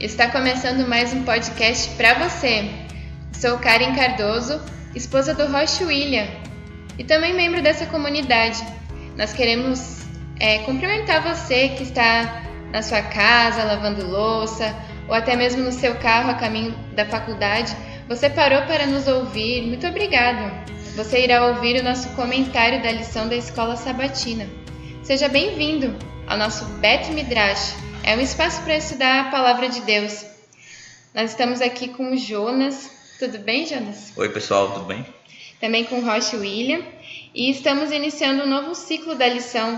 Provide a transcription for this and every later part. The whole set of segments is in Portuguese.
Está começando mais um podcast para você. Sou Karen Cardoso, esposa do Rocha William e também membro dessa comunidade. Nós queremos cumprimentar você que está na sua casa, lavando louça ou até mesmo no seu carro a caminho da faculdade. Você parou para nos ouvir, muito obrigada. Você irá ouvir o nosso comentário da lição da Escola Sabatina. Seja bem-vindo ao nosso Bet Midrash. É um espaço para estudar a Palavra de Deus. Nós estamos aqui com o Jonas. Tudo bem, Jonas? Oi, pessoal, tudo bem? Também com o Rocha William. E estamos iniciando um novo ciclo da lição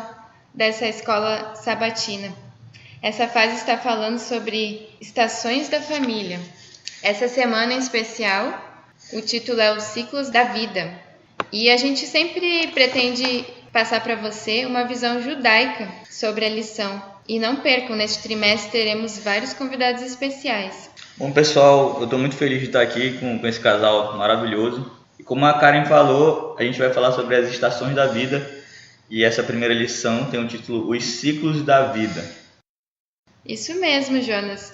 dessa Escola Sabatina. Essa fase está falando sobre estações da família. Essa semana em especial, o título é Os Ciclos da Vida. E a gente sempre pretende passar para você uma visão judaica sobre a lição. E não percam, neste trimestre teremos vários convidados especiais. Bom, pessoal, eu estou muito feliz de estar aqui com esse casal maravilhoso. E como a Karen falou, a gente vai falar sobre as estações da vida. E essa primeira lição tem o título Os Ciclos da Vida. Isso mesmo, Jonas.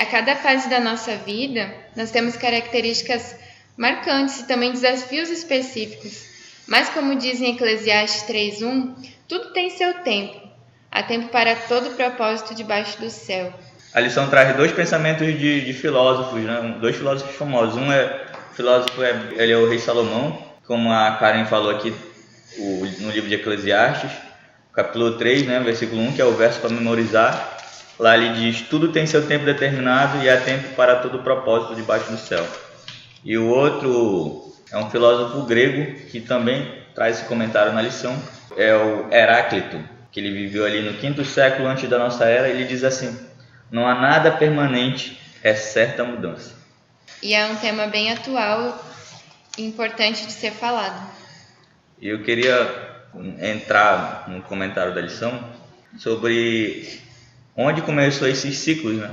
A cada fase da nossa vida, nós temos características marcantes e também desafios específicos. Mas como diz em Eclesiastes 3:1, tudo tem seu tempo. Há tempo para todo propósito debaixo do céu. A lição traz dois pensamentos de filósofos, né? Dois filósofos famosos. Um ele é o rei Salomão, como a Karen falou aqui no livro de Eclesiastes, capítulo 3, né, versículo 1, que é o verso para memorizar. Lá ele diz, tudo tem seu tempo determinado e há tempo para todo propósito debaixo do céu. E o outro é um filósofo grego que também traz esse comentário na lição, é o Heráclito, que ele viveu ali no 5º século antes da nossa era. Ele diz assim, não há nada permanente, é certa mudança. E é um tema bem atual e importante de ser falado. E eu queria entrar no comentário da lição sobre onde começou esses ciclos, né?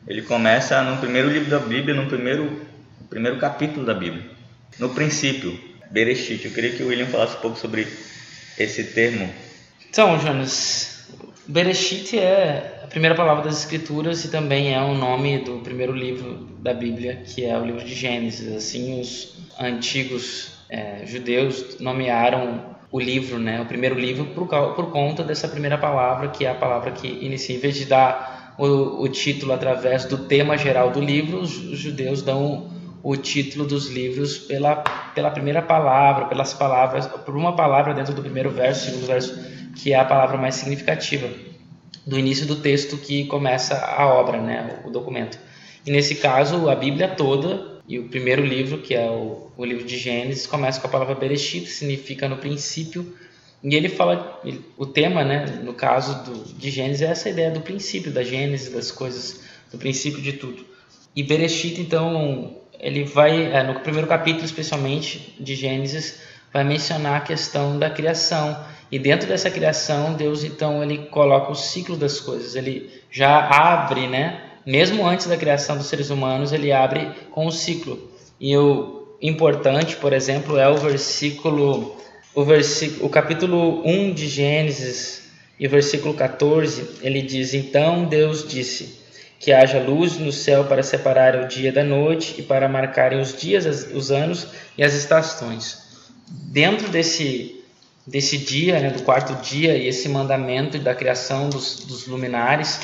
Ele começa no primeiro livro da Bíblia, no primeiro capítulo da Bíblia. No princípio, Bereshit. Eu queria que o William falasse um pouco sobre esse termo. Então, Jonas, Bereshit é a primeira palavra das Escrituras e também é o nome do primeiro livro da Bíblia, que é o livro de Gênesis. Assim, os antigos judeus nomearam o livro, né, o primeiro livro, por conta dessa primeira palavra, que é a palavra que inicia. Em vez de dar o título através do tema geral do livro, os judeus dão o título dos livros pela primeira palavra, pelas palavras, por uma palavra dentro do primeiro verso, segundo verso, que é a palavra mais significativa do início do texto que começa a obra, né, o documento. E nesse caso, a Bíblia toda, e o primeiro livro, que é o livro de Gênesis, começa com a palavra Bereshit, que significa no princípio, e ele fala, o tema, né, no caso de Gênesis, é essa ideia do princípio, da Gênesis, das coisas, do princípio de tudo. E Bereshit, então, ele vai, no primeiro capítulo especialmente de Gênesis, vai mencionar a questão da criação. E dentro dessa criação, Deus, então, ele coloca o ciclo das coisas. Ele já abre, né? Mesmo antes da criação dos seres humanos, ele abre com o ciclo. E o importante, por exemplo, é o capítulo 1 de Gênesis e o versículo 14, ele diz, então Deus disse que haja luz no céu para separar o dia da noite e para marcarem os dias, os anos e as estações. Dentro desse dia, né, do quarto dia, e esse mandamento da criação dos luminares,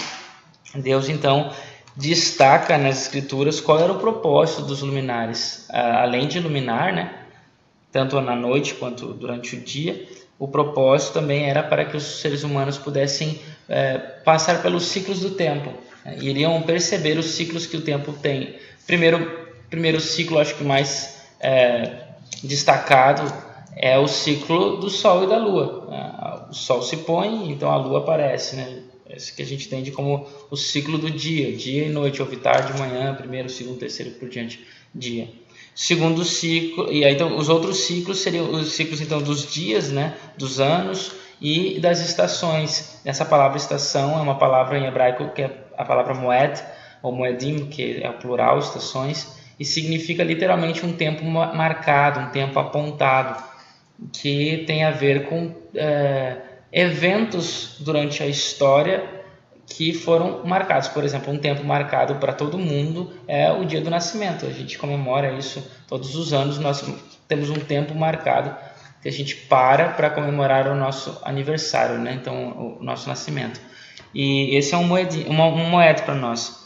Deus então destaca nas escrituras qual era o propósito dos luminares. Além de iluminar, né, tanto na noite quanto durante o dia, o propósito também era para que os seres humanos pudessem passar pelos ciclos do tempo, né, iriam perceber os ciclos que o tempo tem. Primeiro ciclo, acho que mais destacado, é o ciclo do Sol e da Lua. O Sol se põe, então a Lua aparece, né? Esse que a gente entende como o ciclo do dia e noite, houve tarde, manhã, primeiro, segundo, terceiro, por diante, dia. Segundo ciclo, e aí então os outros ciclos seriam os ciclos então dos dias, né? Dos anos e das estações. Essa palavra estação é uma palavra em hebraico que é a palavra moed, ou moedim, que é o plural, estações, e significa literalmente um tempo marcado, um tempo apontado, que tem a ver com eventos durante a história que foram marcados. Por exemplo, um tempo marcado para todo mundo é o dia do nascimento. A gente comemora isso todos os anos. Nós temos um tempo marcado que a gente para comemorar o nosso aniversário, né? Então, o nosso nascimento. E esse é um moed para nós.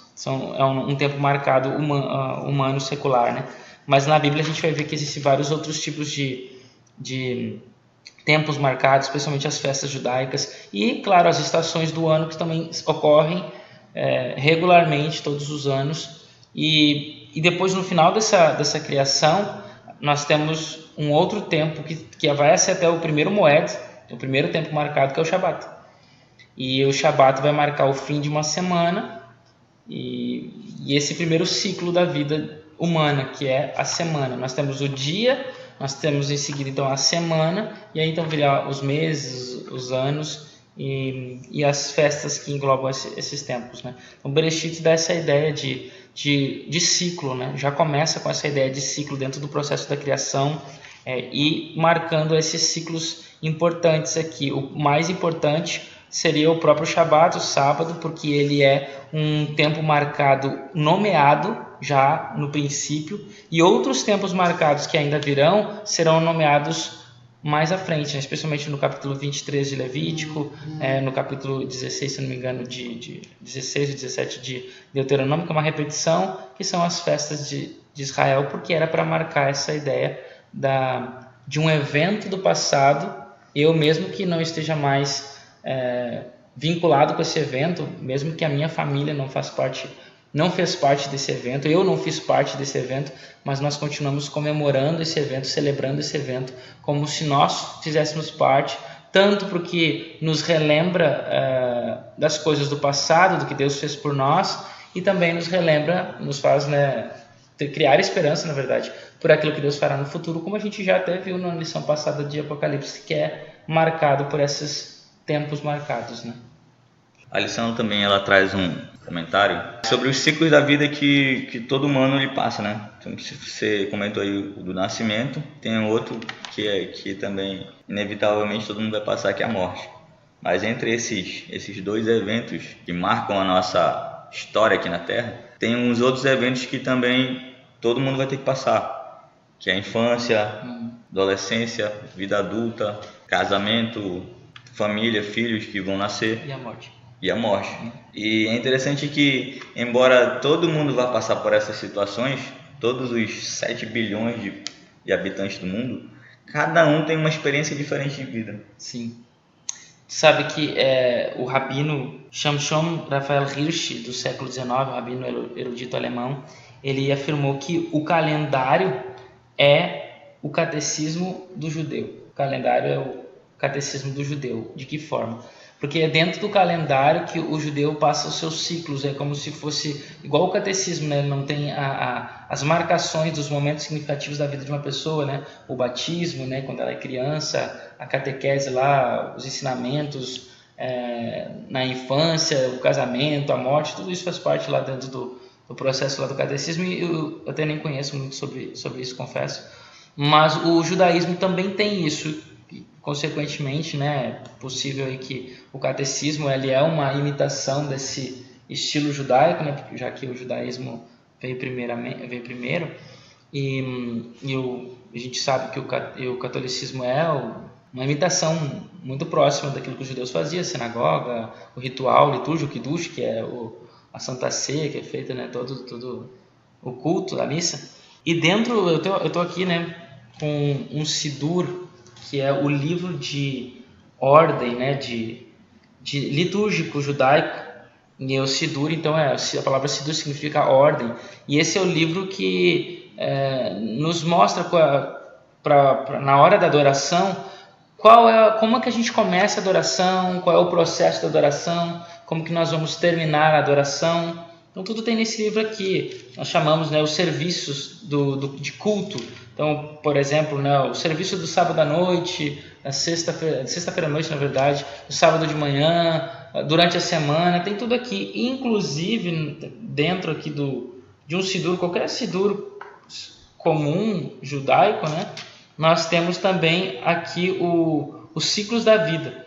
É um tempo marcado humano, secular, né? Mas na Bíblia a gente vai ver que existem vários outros tipos de tempos marcados, especialmente as festas judaicas e, claro, as estações do ano que também ocorrem regularmente todos os anos. E depois, no final dessa criação, nós temos um outro tempo que vai ser até o primeiro moed, o primeiro tempo marcado, que é o Shabat. E o Shabat vai marcar o fim de uma semana e esse primeiro ciclo da vida humana, que é a semana. Nós temos o dia, nós temos em seguida então a semana, e aí então virá os meses, os anos e as festas que englobam esses tempos, né? Então Bereshit dá essa ideia de ciclo, né? Já começa com essa ideia de ciclo dentro do processo da criação e marcando esses ciclos importantes aqui. O mais importante seria o próprio Shabat, o sábado, porque ele é um tempo marcado, nomeado já no princípio, e outros tempos marcados que ainda virão serão nomeados mais à frente, né? Especialmente no capítulo 23 de Levítico, no capítulo 16, se não me engano, de 16 e 17 de Deuteronômio, que é uma repetição, que são as festas de Israel, porque era para marcar essa ideia de um evento do passado. Eu mesmo que não esteja mais vinculado com esse evento, mesmo que a minha família não fez parte desse evento, eu não fiz parte desse evento, mas nós continuamos comemorando esse evento, celebrando esse evento, como se nós fizéssemos parte, tanto porque nos relembra das coisas do passado, do que Deus fez por nós, e também nos faz criar esperança, na verdade, por aquilo que Deus fará no futuro, como a gente já até viu na lição passada de Apocalipse, que é marcado por esses tempos marcados, né? A lição também ela traz um comentário sobre os ciclos da vida que todo humano lhe passa, né? Então, se você comentou aí o do nascimento, tem outro que também inevitavelmente todo mundo vai passar, que é a morte. Mas entre esses dois eventos que marcam a nossa história aqui na Terra, tem uns outros eventos que também todo mundo vai ter que passar, que é a infância, adolescência, vida adulta, casamento, família, filhos que vão nascer. E a morte. E é interessante que, embora todo mundo vá passar por essas situações, todos os 7 bilhões de habitantes do mundo, cada um tem uma experiência diferente de vida. Sim. Sabe que o rabino Shamshon Raphael Hirsch, do século XIX, o rabino erudito alemão, ele afirmou que o calendário é o catecismo do judeu. O calendário é o catecismo do judeu. De que forma? Porque é dentro do calendário que o judeu passa os seus ciclos, é como se fosse igual o catecismo, né? Ele não tem as marcações dos momentos significativos da vida de uma pessoa, né? O batismo, né? Quando ela é criança, a catequese lá, os ensinamentos na infância, o casamento, a morte, tudo isso faz parte lá dentro do processo lá do catecismo, e eu até nem conheço muito sobre isso, confesso. Mas o judaísmo também tem isso. Consequentemente, né, é possível aí que o catecismo ele é uma imitação desse estilo judaico, né, já que o judaísmo veio primeiro, e a gente sabe que o catolicismo é uma imitação muito próxima daquilo que os judeus faziam, a sinagoga, o ritual litúrgico, o Kiddush, que é a Santa Ceia, que é feita, né, todo o culto da missa. E dentro, eu tô aqui, né, com um Sidur, que é o livro de ordem, né, de litúrgico judaico, e o Sidur, então a palavra Sidur significa ordem, e esse é o livro que nos mostra na hora da adoração como é que a gente começa a adoração, qual é o processo da adoração, como que nós vamos terminar a adoração. Então tudo tem nesse livro aqui. Nós chamamos, né, os serviços de culto. Então, por exemplo, né, o serviço do sábado à noite, sexta-feira à noite, na verdade, o sábado de manhã, durante a semana, tem tudo aqui. Inclusive, dentro aqui de um sidur, qualquer sidur comum judaico, né, nós temos também aqui os ciclos da vida.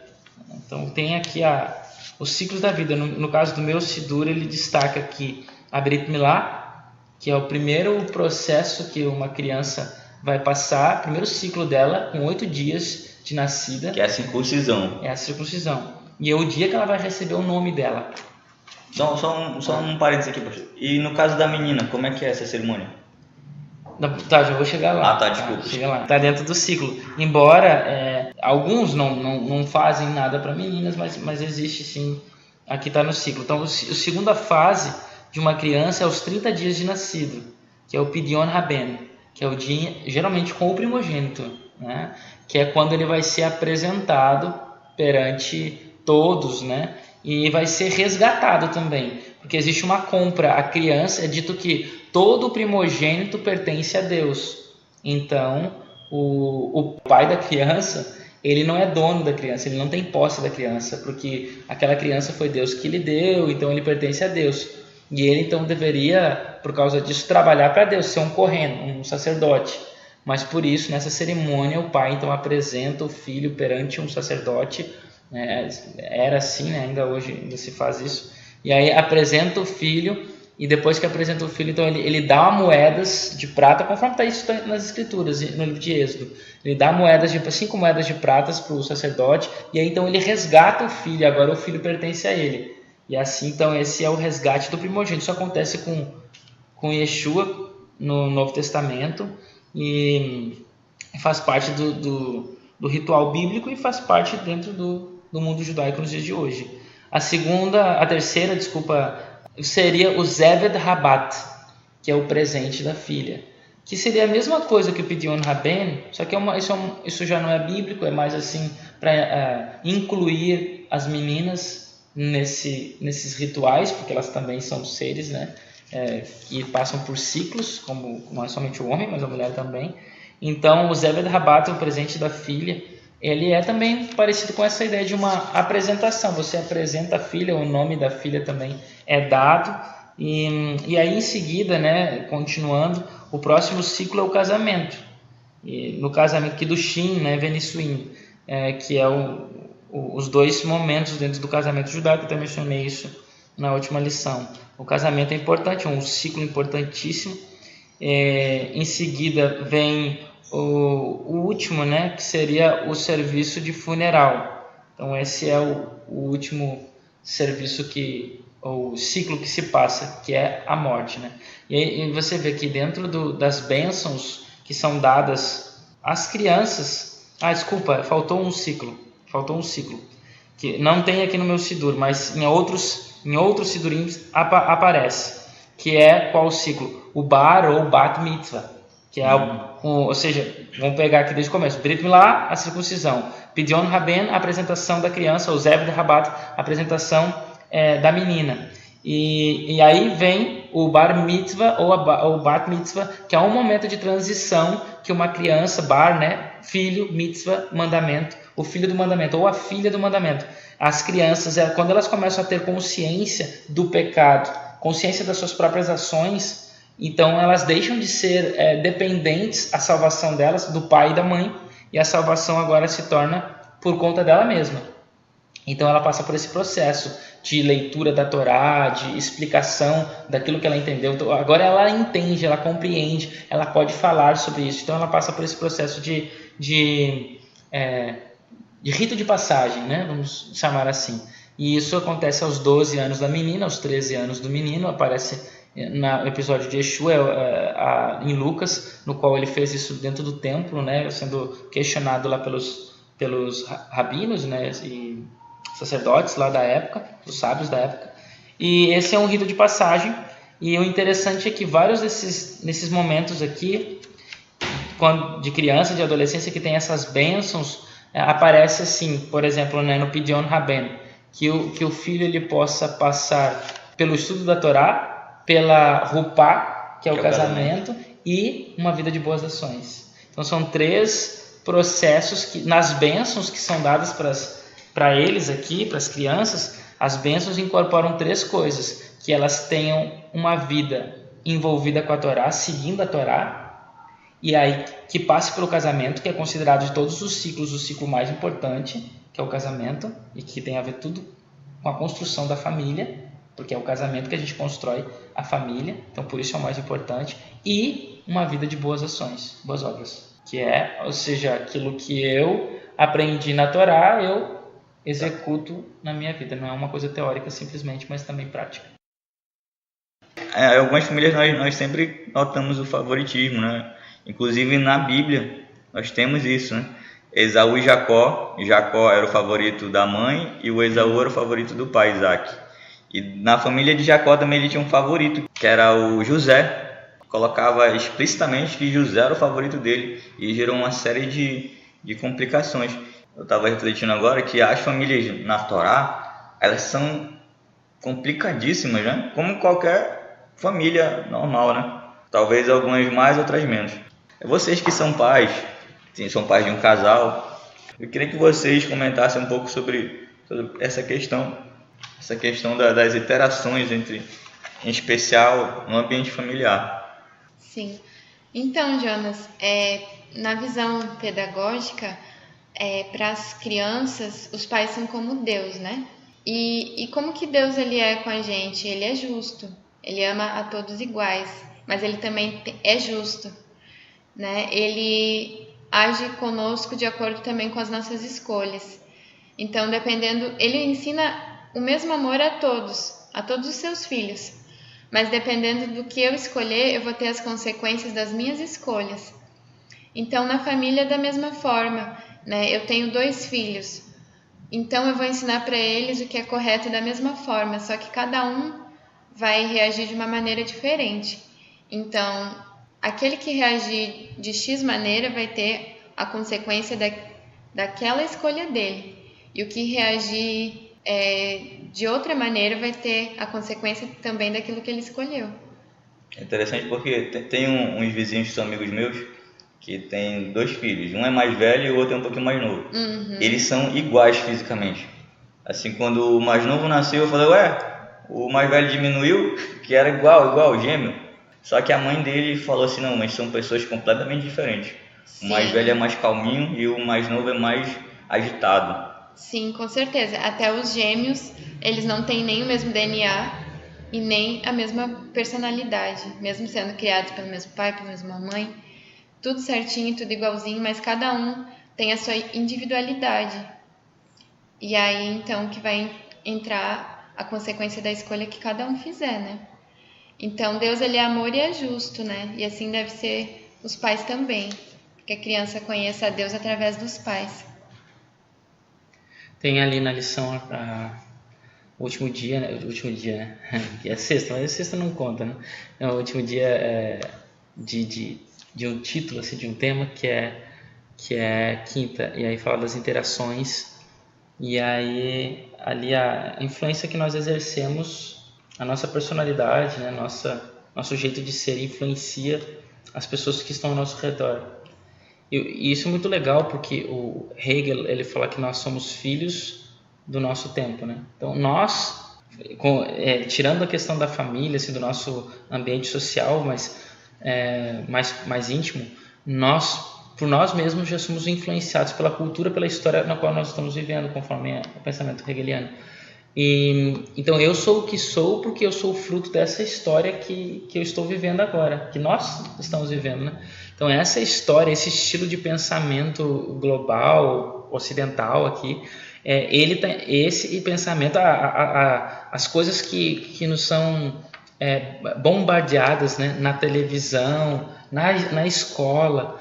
Então, tem aqui os ciclos da vida. No caso do meu Sidur, ele destaca aqui a Brit Milá, que é o primeiro processo que uma criança vai passar, primeiro ciclo dela, com 8 dias de nascida. Que é a circuncisão. É a circuncisão. E é o dia que ela vai receber o nome dela. Só um parênteses aqui, pastor. E no caso da menina, como é que é essa cerimônia? Tá, já vou chegar lá. Ah, tá, desculpa. Chega lá. Tá dentro do ciclo. Embora alguns não fazem nada para meninas, mas existe sim, aqui está no ciclo. Então, a segunda fase de uma criança é os 30 dias de nascido, que é o Pidyon Haben, que é o dia, geralmente com o primogênito, né? Que é quando ele vai ser apresentado perante todos, né? E vai ser resgatado também, porque existe uma compra. A criança, é dito que todo primogênito pertence a Deus. Então, o pai da criança, ele não é dono da criança, ele não tem posse da criança, porque aquela criança foi Deus que lhe deu, então ele pertence a Deus. E ele então deveria, por causa disso, trabalhar para Deus, ser um kohen, um sacerdote. Mas por isso, nessa cerimônia, o pai então apresenta o filho perante um sacerdote. Era assim, né? Ainda hoje ainda se faz isso. E aí apresenta o filho, e depois que apresenta o filho, então ele dá moedas de prata, conforme está isso nas escrituras, no livro de Êxodo. Ele dá 5 moedas de prata para o sacerdote, e aí então ele resgata o filho, agora o filho pertence a ele. E assim, então, esse é o resgate do primogênito. Isso acontece com Yeshua no Novo Testamento, e faz parte do ritual bíblico e faz parte dentro do mundo judaico nos dias de hoje. A terceira, seria o Zeved Rabat, que é o presente da filha, que seria a mesma coisa que o Pidyon Haben, só que isso já não é bíblico, é mais assim para incluir as meninas nesses rituais, porque elas também são seres, né, que passam por ciclos, como não é somente o homem, mas a mulher também. Então, o Zeved Rabat, o presente da filha, ele é também parecido com essa ideia de uma apresentação. Você apresenta a filha, o nome da filha também é dado. E aí, em seguida, né, continuando, o próximo ciclo é o casamento. E no casamento, Kiddushin, né, Venissuim, que é os 2 momentos dentro do casamento judaico. Eu também mencionei isso na última lição. O casamento é importante, é um ciclo importantíssimo. Em seguida vem o último, né, que seria o serviço de funeral. Então esse é o último serviço o ciclo que se passa, que é a morte, né? E você vê que dentro das bênçãos que são dadas às crianças, faltou um ciclo, que não tem aqui no meu Sidur, mas em outros Sidurim aparece, que é qual ciclo? O Bar ou Bat Mitzvah, que é ou seja, vamos pegar aqui desde o começo, Brit Milá, a circuncisão, Pidyon Haben, a apresentação da criança, o Zeved Rabat, a apresentação da menina, e aí vem o Bar Mitzvah ou Bat Mitzvah, que é um momento de transição que uma criança, Bar, né, filho, Mitzvah, mandamento, o filho do mandamento ou a filha do mandamento. As crianças, quando elas começam a ter consciência do pecado, consciência das suas próprias ações, então elas deixam de ser dependentes, a salvação delas, do pai e da mãe, e a salvação agora se torna por conta dela mesma. Então ela passa por esse processo de leitura da Torá, de explicação daquilo que ela entendeu. Então, agora ela entende, ela compreende, ela pode falar sobre isso. Então ela passa por esse processo de rito de passagem, né? Vamos chamar assim. E isso acontece aos 12 anos da menina, aos 13 anos do menino. Aparece no episódio de Yeshua, em Lucas, no qual ele fez isso dentro do templo, né? Sendo questionado lá pelos rabinos, né? E sacerdotes lá da época, os sábios da época. E esse é um rito de passagem. E o interessante é que vários desses momentos aqui, de criança, de adolescência, que tem essas bênçãos, aparece assim, por exemplo, né, no Pidyon Haben, que o filho ele possa passar pelo estudo da Torá, pela Rupá, que é o casamento, e uma vida de boas ações. Então são 3 processos nas bênçãos que são dadas para eles aqui, para as crianças. As bênçãos incorporam 3 coisas: que elas tenham uma vida envolvida com a Torá, seguindo a Torá, e aí que passe pelo casamento, que é considerado de todos os ciclos o ciclo mais importante, que é o casamento, e que tem a ver tudo com a construção da família, porque é o casamento que a gente constrói a família, então por isso é o mais importante, e uma vida de boas ações, boas obras, que é, ou seja, aquilo que eu aprendi na Torá, eu executo na minha vida. Não é uma coisa teórica simplesmente, mas também prática. Em algumas famílias nós sempre notamos o favoritismo, né? Inclusive na Bíblia nós temos isso, né? Esaú e Jacó. Jacó era o favorito da mãe e o Esaú era o favorito do pai, Isaac. E na família de Jacó também ele tinha um favorito, que era o José. Colocava explicitamente que José era o favorito dele e gerou uma série de complicações. Eu estava refletindo agora que as famílias na Torá, elas são complicadíssimas, né? Como qualquer família normal, né? Talvez algumas mais, outras menos. Vocês que são pais, sim, são pais de um casal, eu queria que vocês comentassem um pouco sobre essa questão das interações em especial no ambiente familiar. Sim. Então, Jonas, na visão pedagógica, para as crianças, os pais são como Deus, né? E como que Deus ele é com a gente? Ele é justo, ele ama a todos iguais, mas ele também é justo, né? Ele age conosco de acordo também com as nossas escolhas. Então, ele ensina o mesmo amor a todos os seus filhos. Mas dependendo do que eu escolher, eu vou ter as consequências das minhas escolhas. Então, na família, da mesma forma, né? Eu tenho 2 filhos, então eu vou ensinar para eles o que é correto da mesma forma, só que cada um vai reagir de uma maneira diferente. Então, aquele que reagir de X maneira vai ter a consequência daquela escolha dele. E o que reagir de outra maneira vai ter a consequência também daquilo que ele escolheu. É interessante porque tem uns vizinhos que são amigos meus que tem 2 filhos. Um é mais velho e o outro é um pouquinho mais novo. Uhum. Eles são iguais fisicamente. Assim, quando o mais novo nasceu, eu falei, o mais velho diminuiu, que era igual, gêmeo. Só que a mãe dele falou assim, não, mas são pessoas completamente diferentes. Sim. O mais velho é mais calminho e o mais novo é mais agitado. Sim, com certeza. Até os gêmeos, eles não têm nem o mesmo DNA e nem a mesma personalidade. Mesmo sendo criados pelo mesmo pai, pela mesma mãe. Tudo certinho, tudo igualzinho, mas cada um tem a sua individualidade. E aí, então, que vai entrar a consequência da escolha que cada um fizer, né? Então, Deus, ele é amor e é justo, né? E assim deve ser os pais também. Que a criança conheça a Deus através dos pais. Tem ali na lição o último dia, né? Que é sexta, mas a sexta não conta, né? É o último dia de um título, assim, de um tema que é quinta, e aí fala das interações, e aí ali a influência que nós exercemos, a nossa personalidade, né? Nosso jeito de ser influencia as pessoas que estão ao nosso redor. E isso é muito legal porque o Hegel, ele fala que nós somos filhos do nosso tempo, né? Então nós, tirando a questão da família, assim, do nosso ambiente social, mas mais íntimo, por nós mesmos já somos influenciados pela cultura, pela história na qual nós estamos vivendo, conforme o pensamento hegeliano. E então eu sou o que sou porque eu sou fruto dessa história que eu estou vivendo agora, que nós estamos vivendo, né? Então essa história, esse estilo de pensamento global, ocidental aqui, esse pensamento, as coisas que nos são bombardeadas, né, na televisão, na escola,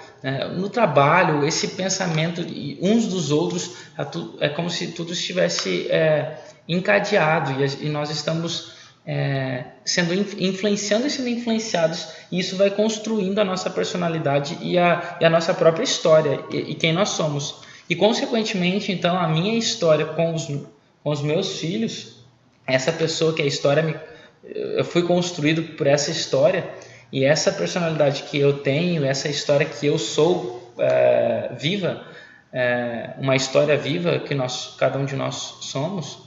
no trabalho, esse pensamento uns dos outros, é como se tudo estivesse encadeado e nós estamos influenciando e sendo influenciados, e isso vai construindo a nossa personalidade e a nossa própria história e quem nós somos. E consequentemente, então, a minha história com os meus filhos, essa pessoa que a história eu fui construído por essa história, e essa personalidade que eu tenho, essa história que eu sou viva, uma história viva que cada um de nós somos,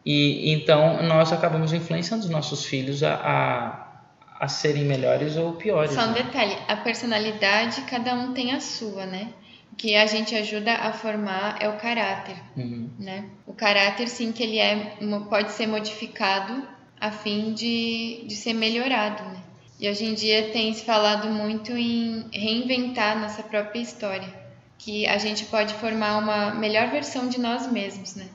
e então nós acabamos influenciando os nossos filhos a serem melhores ou piores. Só um detalhe, a personalidade cada um tem a sua, né? o que a gente ajuda a formar é o caráter, né? O caráter, sim, que ele pode ser modificado a fim de ser melhorado, né? E hoje em dia tem se falado muito em reinventar nossa própria história, que a gente pode formar uma melhor versão de nós mesmos, né?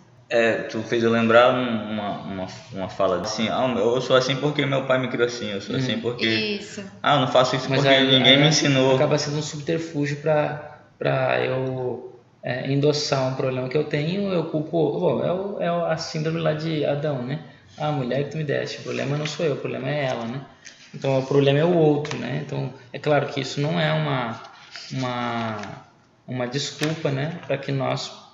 Tu fez eu lembrar uma fala assim, eu sou assim porque meu pai me criou assim, eu sou assim porque... Isso. Eu não faço isso porque ninguém me ensinou. Acaba sendo um subterfúgio para eu endossar um problema que eu tenho, eu culpo... é a síndrome lá de Adão, né? A mulher que tu me deste, o problema não sou eu, o problema é ela, né? Então o problema é o outro, né? Então é claro que isso não é uma desculpa, né? Para que nós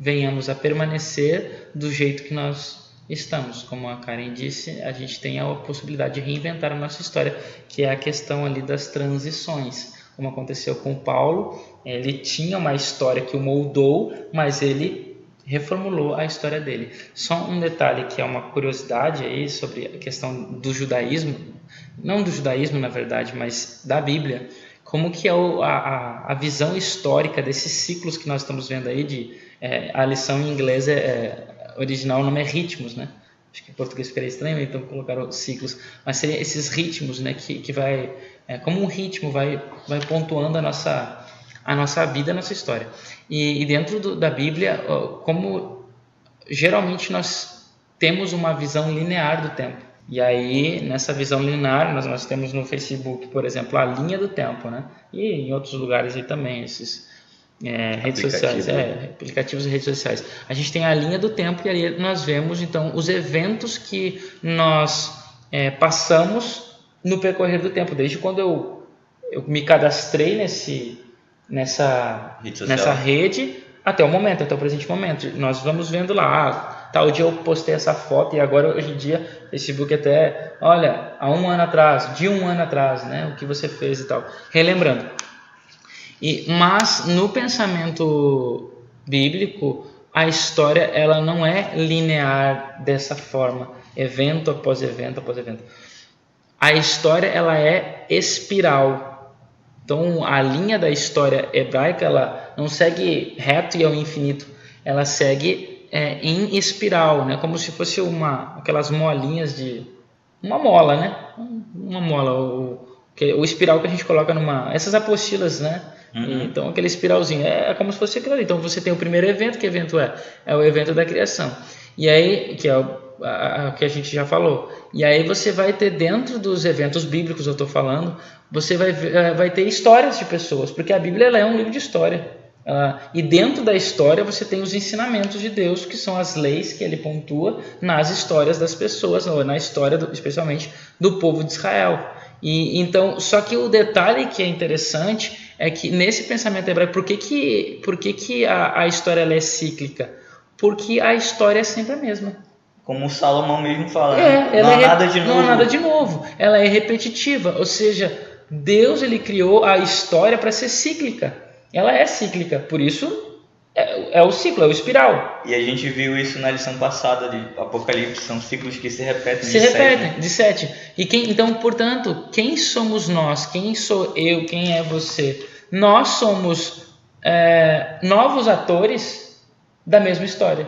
venhamos a permanecer do jeito que nós estamos. Como a Karen disse, a gente tem a possibilidade de reinventar a nossa história, que é a questão ali das transições. Como aconteceu com Paulo, ele tinha uma história que o moldou, mas ele reformulou a história dele. Só um detalhe que é uma curiosidade aí sobre a questão do judaísmo, não do judaísmo na verdade, mas da Bíblia, como que é a visão histórica desses ciclos que nós estamos vendo aí, a lição em inglês original, o nome é ritmos, né? Acho que em português ficaria estranho, então colocaram ciclos, mas seriam esses ritmos, né? Que vai, como um ritmo, vai pontuando a nossa vida, a nossa história. E dentro da Bíblia, como geralmente nós temos uma visão linear do tempo. E aí, nessa visão linear, nós temos no Facebook, por exemplo, a linha do tempo, né? E em outros lugares aí também, esses redes sociais, aplicativos e redes sociais. A gente tem a linha do tempo e aí nós vemos, então, os eventos que nós passamos no percorrer do tempo, desde quando eu me cadastrei nessa rede até o momento, até o presente momento. Nós vamos vendo lá, tal dia eu postei essa foto e agora, hoje em dia, o Facebook até, olha, há um ano atrás, de um ano atrás, né, o que você fez e tal, relembrando. Mas no pensamento bíblico, a história ela não é linear dessa forma, evento após evento após evento. A história ela é espiral. Então, a linha da história hebraica, ela não segue reto e ao infinito, ela segue em espiral, né? Como se fosse aquelas molinhas de... Uma mola, né? Uma mola, o espiral que a gente coloca essas apostilas, né? Então, aquele espiralzinho, é como se fosse aquilo ali. Então, você tem o primeiro evento, que evento é? É o evento da criação. E aí, que é o que a gente já falou. E aí você vai ter dentro dos eventos bíblicos, eu estou falando, você vai ter histórias de pessoas, porque a Bíblia ela é um livro de história. E dentro da história você tem os ensinamentos de Deus, que são as leis que ele pontua nas histórias das pessoas, ou na história especialmente do povo de Israel. E então, só que o detalhe que é interessante é que nesse pensamento hebraico, por que a história ela é cíclica? Porque a história é sempre a mesma. Como o Salomão mesmo fala, não há nada de novo. Não há nada de novo. Ela é repetitiva, ou seja, Deus ele criou a história para ser cíclica. Ela é cíclica, por isso é o ciclo, é o espiral. E a gente viu isso na lição passada de Apocalipse, são ciclos que se repetem de 7. Então, portanto, quem somos nós? Quem sou eu? Quem é você? Nós somos novos atores da mesma história,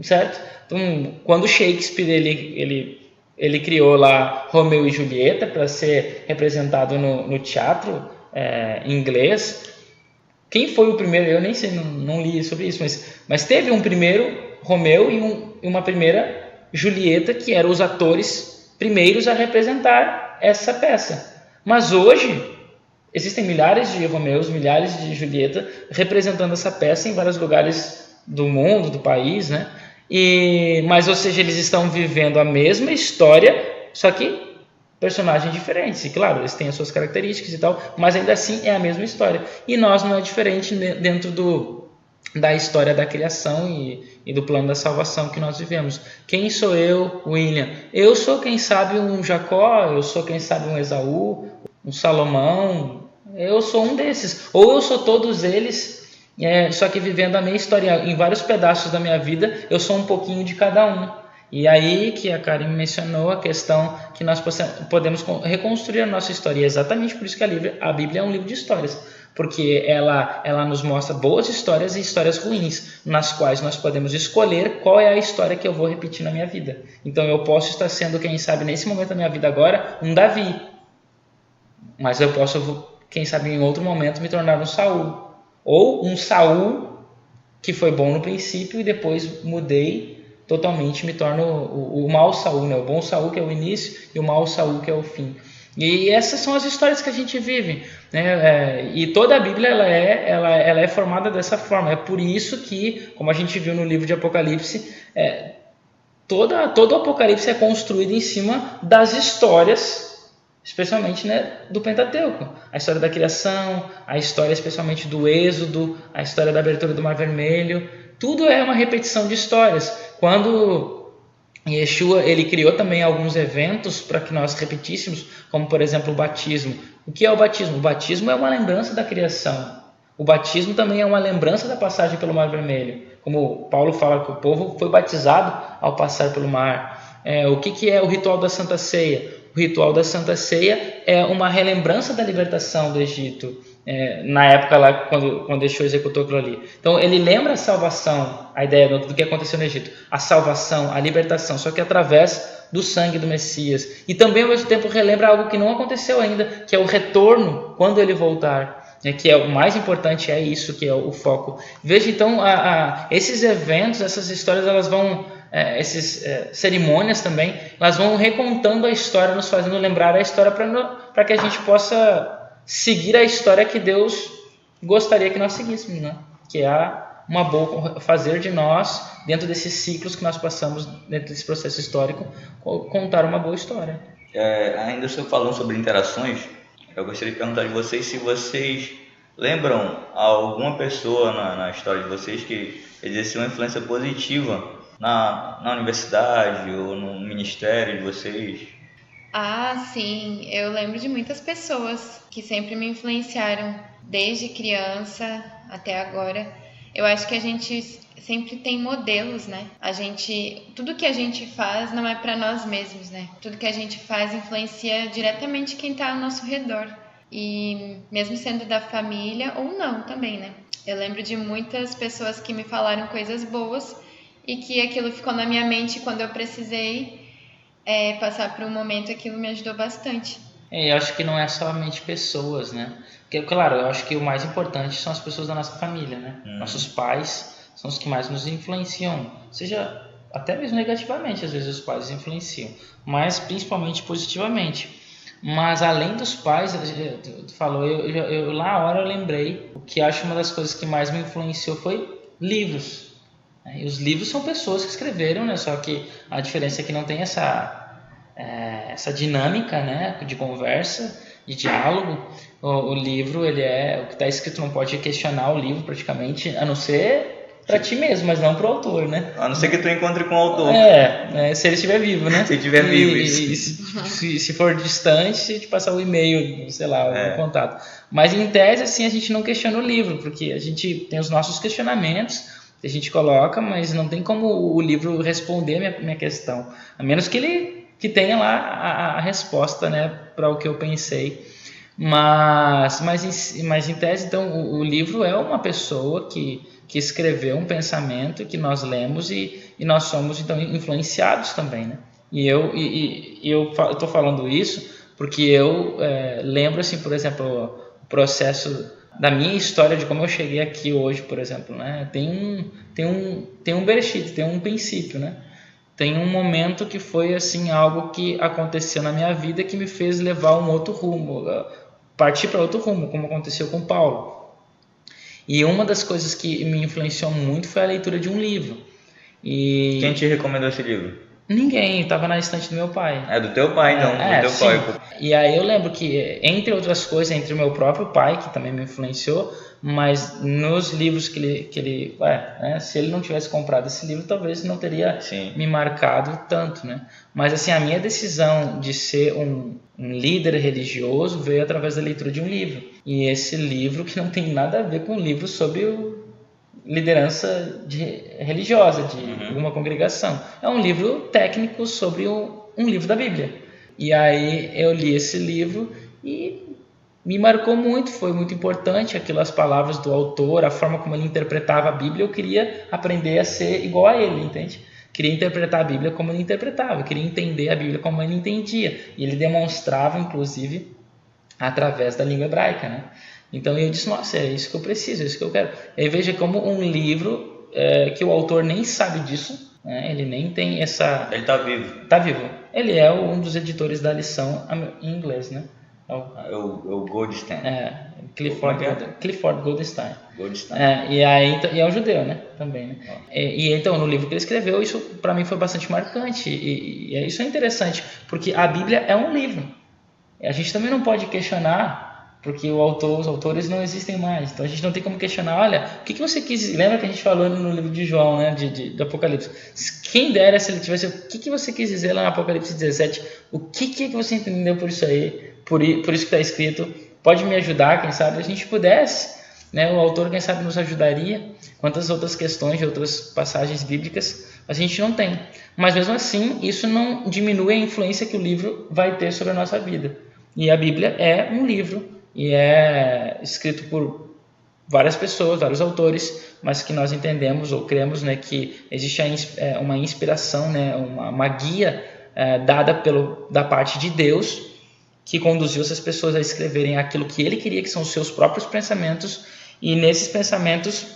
certo? Então, quando Shakespeare ele criou lá Romeu e Julieta para ser representado no teatro inglês, quem foi o primeiro? Eu nem sei, não li sobre isso, mas teve um primeiro Romeu e uma primeira Julieta, que eram os atores primeiros a representar essa peça. Mas hoje existem milhares de Romeus, milhares de Julieta representando essa peça em vários lugares do mundo, do país, né? Mas, ou seja, eles estão vivendo a mesma história, só que personagens diferentes. E claro, eles têm as suas características e tal, mas ainda assim é a mesma história. E nós não é diferente dentro da história da criação e do plano da salvação que nós vivemos. Quem sou eu, William? Eu sou, quem sabe, um Jacó, eu sou, quem sabe, um Esaú, um Salomão, eu sou um desses. Ou eu sou todos eles, só que vivendo a minha história em vários pedaços da minha vida, eu sou um pouquinho de cada um. E aí que a Karen mencionou a questão que nós podemos reconstruir a nossa história. E é exatamente por isso que a Bíblia é um livro de histórias. porque ela nos mostra boas histórias e histórias ruins, nas quais nós podemos escolher qual é a história que eu vou repetir na minha vida. Então eu posso estar sendo, quem sabe, nesse momento da minha vida agora, um Davi, mas eu posso, quem sabe, em outro momento me tornar um Saul, ou um Saul que foi bom no princípio e depois mudei totalmente, me torno o mau Saul, né? O bom Saul que é o início e o mau Saul que é o fim. E essas são as histórias que a gente vive, né? E toda a Bíblia ela é formada dessa forma. É por isso que, como a gente viu no livro de Apocalipse, todo o Apocalipse é construído em cima das histórias, especialmente, né, do Pentateuco. A história da criação, a história especialmente do Êxodo, a história da abertura do Mar Vermelho. Tudo é uma repetição de histórias. Quando Yeshua ele criou também alguns eventos para que nós repetíssemos, como por exemplo o batismo. O que é o batismo? O batismo é uma lembrança da criação. O batismo também é uma lembrança da passagem pelo Mar Vermelho. Como Paulo fala que o povo foi batizado ao passar pelo mar. O que é o ritual da Santa Ceia? O ritual da Santa Ceia é uma relembrança da libertação do Egito. Na época lá, quando Yeshua executou aquilo ali. Então ele lembra a salvação, a ideia do que aconteceu no Egito, a salvação, a libertação, só que através do sangue do Messias. E também ao mesmo tempo relembra algo que não aconteceu ainda, que é o retorno quando ele voltar, que é o mais importante, é isso que é o foco. Veja então, esses eventos, essas histórias, elas vão, essas cerimônias também, elas vão recontando a história, nos fazendo lembrar a história para que a gente possa seguir a história que Deus gostaria que nós seguíssemos, né? Que é uma boa fazer de nós, dentro desses ciclos que nós passamos, dentro desse processo histórico, contar uma boa história. Ainda estou falando sobre interações, eu gostaria de perguntar de vocês se vocês lembram alguma pessoa na história de vocês que exerceu uma influência positiva na universidade ou no ministério de vocês. Sim, eu lembro de muitas pessoas que sempre me influenciaram, desde criança até agora. Eu acho que a gente sempre tem modelos, né? Tudo que a gente faz não é para nós mesmos, né? Tudo que a gente faz influencia diretamente quem está ao nosso redor. E mesmo sendo da família ou não também, né? Eu lembro de muitas pessoas que me falaram coisas boas e que aquilo ficou na minha mente quando eu precisei passar por um momento, aquilo me ajudou bastante. Eu acho que não é somente pessoas, né? Porque, claro, eu acho que o mais importante são as pessoas da nossa família, né? Nossos pais são os que mais nos influenciam, seja até mesmo negativamente, às vezes os pais influenciam, mas principalmente positivamente. Mas além dos pais, tu falou, eu lá a hora eu lembrei, o que acho uma das coisas que mais me influenciou foi livros. E os livros são pessoas que escreveram, né? Só que a diferença é que não tem essa dinâmica, né? De conversa, de diálogo. O livro, ele o que está escrito, não pode questionar o livro praticamente, a não ser para ti mesmo, mas não para o autor, né? A não ser que tu encontre com o autor. Se ele estiver vivo, né? Se ele estiver vivo, isso. Se for distante, te passar o e-mail, sei lá, o contato. Mas em tese, assim, a gente não questiona o livro, porque a gente tem os nossos questionamentos, a gente coloca, mas não tem como o livro responder a minha questão, a menos que ele tenha lá a resposta, né, para o que eu pensei. Mas em tese, então, o livro é uma pessoa que escreveu um pensamento que nós lemos e nós somos, então, influenciados também, né? E eu estou falando isso porque eu lembro, assim, por exemplo, o processo da minha história, de como eu cheguei aqui hoje, por exemplo, né? Tem um bereshit, tem um princípio, né? Tem um momento que foi assim algo que aconteceu na minha vida que me fez levar um outro rumo, partir para outro rumo, como aconteceu com Paulo. E uma das coisas que me influenciou muito foi a leitura de um livro. Quem te recomendou esse livro? Ninguém, estava na estante do meu pai. É do teu pai, então, do teu pai. E aí eu lembro que, entre outras coisas, entre o meu próprio pai, que também me influenciou, mas nos livros que ele se ele não tivesse comprado esse livro, talvez não teria me marcado tanto, né? Mas assim, a minha decisão de ser um líder religioso veio através da leitura de um livro. E esse livro que não tem nada a ver com o livro sobre liderança religiosa de alguma congregação. É um livro técnico sobre um livro da Bíblia. E aí eu li esse livro e me marcou muito, foi muito importante aquelas palavras do autor, a forma como ele interpretava a Bíblia. Eu queria aprender a ser igual a ele, entende? Queria interpretar a Bíblia como ele interpretava, queria entender a Bíblia como ele entendia. E ele demonstrava, inclusive, através da língua hebraica, né? Então eu disse, nossa, é isso que eu preciso, é isso que eu quero. E aí veja como um livro que o autor nem sabe disso, né? Ele nem tem essa... Ele está vivo. Está vivo. Ele é um dos editores da lição em inglês, né? É o Goldstein. Clifford Goldstein. Goldstein. E é um judeu, né? Também, né? E então, no livro que ele escreveu, isso para mim foi bastante marcante. E isso é interessante, porque a Bíblia é um livro. A gente também não pode questionar, porque os autores não existem mais. Então a gente não tem como questionar, olha, o que você quis... Lembra que a gente falou no livro de João, né? Do Apocalipse. Quem dera se ele tivesse... O que você quis dizer lá no Apocalipse 17? O que você entendeu por isso aí? Por isso que está escrito? Pode me ajudar, quem sabe? A gente pudesse, né? O autor, quem sabe, nos ajudaria. Quantas outras questões de outras passagens bíblicas a gente não tem. Mas mesmo assim, isso não diminui a influência que o livro vai ter sobre a nossa vida. E a Bíblia é um livro, e é escrito por várias pessoas, vários autores, mas que nós entendemos ou cremos, né, que existe uma inspiração, né, uma guia dada da parte de Deus, que conduziu essas pessoas a escreverem aquilo que ele queria, que são os seus próprios pensamentos, e nesses pensamentos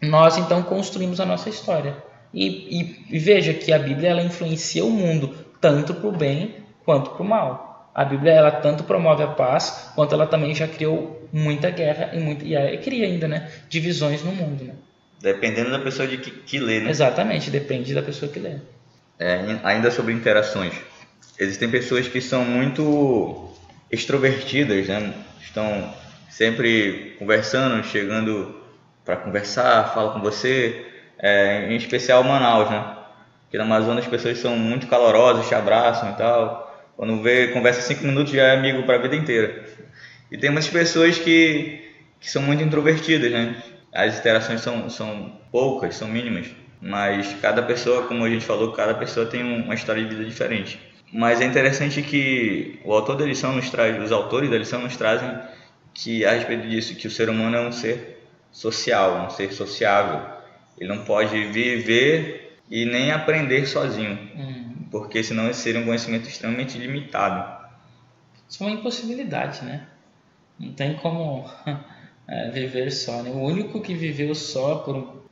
nós então construímos a nossa história. E veja que a Bíblia ela influencia o mundo, tanto para o bem quanto para o mal. A Bíblia ela tanto promove a paz, quanto ela também já criou muita guerra e cria ainda, né, divisões no mundo. Né? Dependendo da pessoa que lê, né? Exatamente, depende da pessoa que lê. Ainda sobre interações. Existem pessoas que são muito extrovertidas, né? Estão sempre conversando, chegando para conversar, falam com você. Em especial Manaus, né? Aqui no Amazonas as pessoas são muito calorosas, te abraçam e tal. Quando conversa 5 minutos já é amigo para a vida inteira. E tem muitas pessoas que são muito introvertidas, né? As interações são poucas, são mínimas. Mas cada pessoa, como a gente falou, cada pessoa tem uma história de vida diferente. Mas é interessante que o autor da lição nos traz, os autores da lição nos trazem que a respeito disso, que o ser humano é um ser social, um ser sociável. Ele não pode viver e nem aprender sozinho, porque senão esse seria um conhecimento extremamente limitado. Isso é uma impossibilidade, né? Não tem como viver só, né? O único que viveu só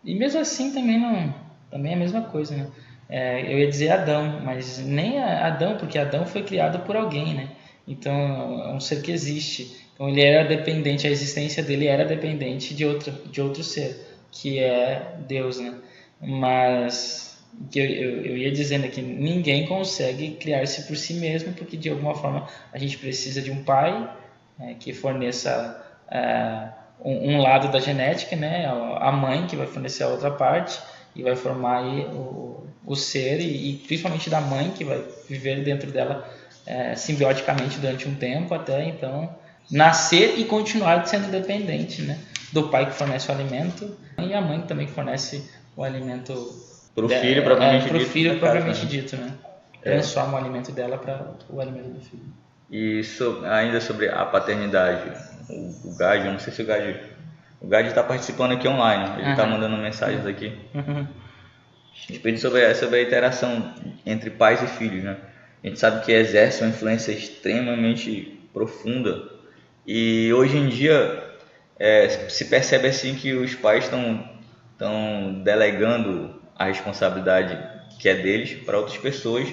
e mesmo assim também é a mesma coisa, né? Eu ia dizer Adão, mas nem Adão, porque Adão foi criado por alguém, né? Então é um ser que existe. Então ele era dependente, a existência dele era dependente de outro ser, que é Deus, né? Mas eu ia dizendo que ninguém consegue criar-se por si mesmo, porque de alguma forma a gente precisa de um pai que forneça um lado da genética, né? A mãe que vai fornecer a outra parte e vai formar aí o ser, e principalmente da mãe que vai viver dentro dela simbioticamente durante um tempo, até então nascer e continuar sendo dependente, né, do pai que fornece o alimento e a mãe também que fornece o alimento para o filho propriamente dito. Para o filho propriamente dito, né? Transforma o alimento dela para o alimento do filho. E ainda sobre a paternidade, o Gadi, eu não sei se o Gadi está participando aqui online, ele está mandando mensagens aqui. A respeito sobre a interação entre pais e filhos, né? A gente sabe que exerce uma influência extremamente profunda e hoje em dia se percebe assim que os pais estão delegando a responsabilidade que é deles para outras pessoas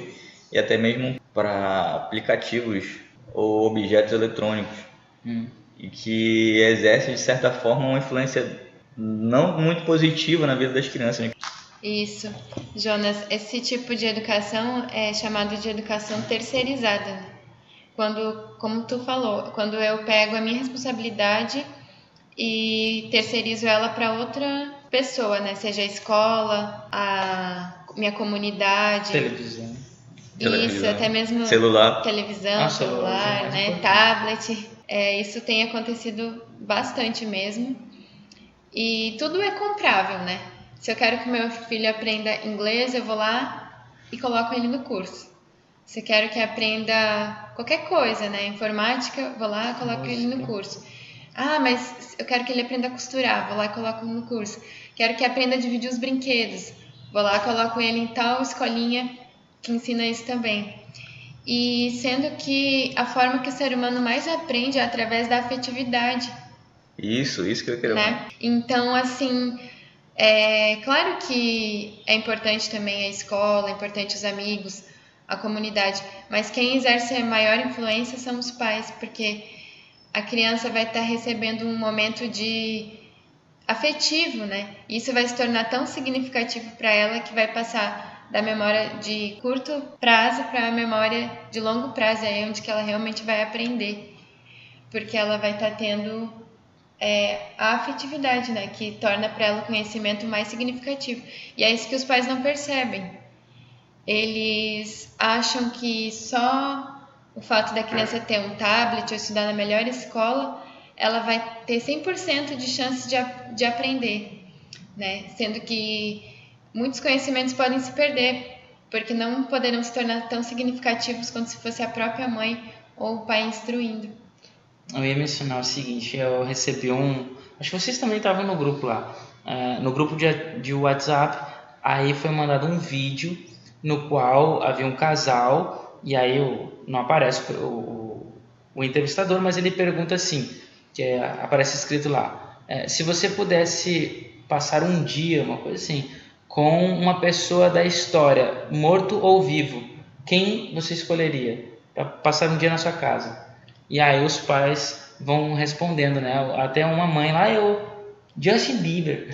e até mesmo para aplicativos ou objetos eletrônicos e que exerce de certa forma uma influência não muito positiva na vida das crianças, né? Isso, Jonas, esse tipo de educação é chamado de educação terceirizada, né? Como tu falou, quando eu pego a minha responsabilidade e terceirizo ela para outra pessoa, né? Seja a escola, a minha comunidade, televisão, isso, até mesmo celular, celular, né? Tablet, isso tem acontecido bastante mesmo, e tudo é comprável, né? Se eu quero que meu filho aprenda inglês, eu vou lá e coloco ele no curso. Se eu quero que aprenda qualquer coisa, né? Informática, vou lá e coloco ele no curso. Ah, mas eu quero que ele aprenda a costurar, vou lá e coloco no curso. Quero que aprenda a dividir os brinquedos, vou lá e coloco ele em tal escolinha que ensina isso também. E sendo que a forma que o ser humano mais aprende é através da afetividade. Isso que eu queria né? Então, assim, claro que é importante também a escola, é importante os amigos, a comunidade, mas quem exerce a maior influência são os pais, porque a criança vai estar recebendo um momento de afetivo, né? Isso vai se tornar tão significativo para ela que vai passar da memória de curto prazo para a memória de longo prazo, é onde que ela realmente vai aprender, porque ela vai estar tendo a afetividade, né? Que torna para ela o conhecimento mais significativo. E é isso que os pais não percebem. Eles acham que só o fato da criança ter um tablet ou estudar na melhor escola, ela vai ter 100% de chance de aprender, né? Sendo que muitos conhecimentos podem se perder, porque não poderão se tornar tão significativos quanto se fosse a própria mãe ou o pai instruindo. Eu ia mencionar o seguinte, eu recebi acho que vocês também estavam no grupo lá, no grupo de WhatsApp, aí foi mandado um vídeo no qual havia um casal, e aí não aparece o entrevistador, mas ele pergunta assim, aparece escrito lá, se você pudesse passar um dia, uma coisa assim, com uma pessoa da história, morto ou vivo, quem você escolheria para passar um dia na sua casa? E aí os pais vão respondendo, né? Até uma mãe lá, Justin Bieber.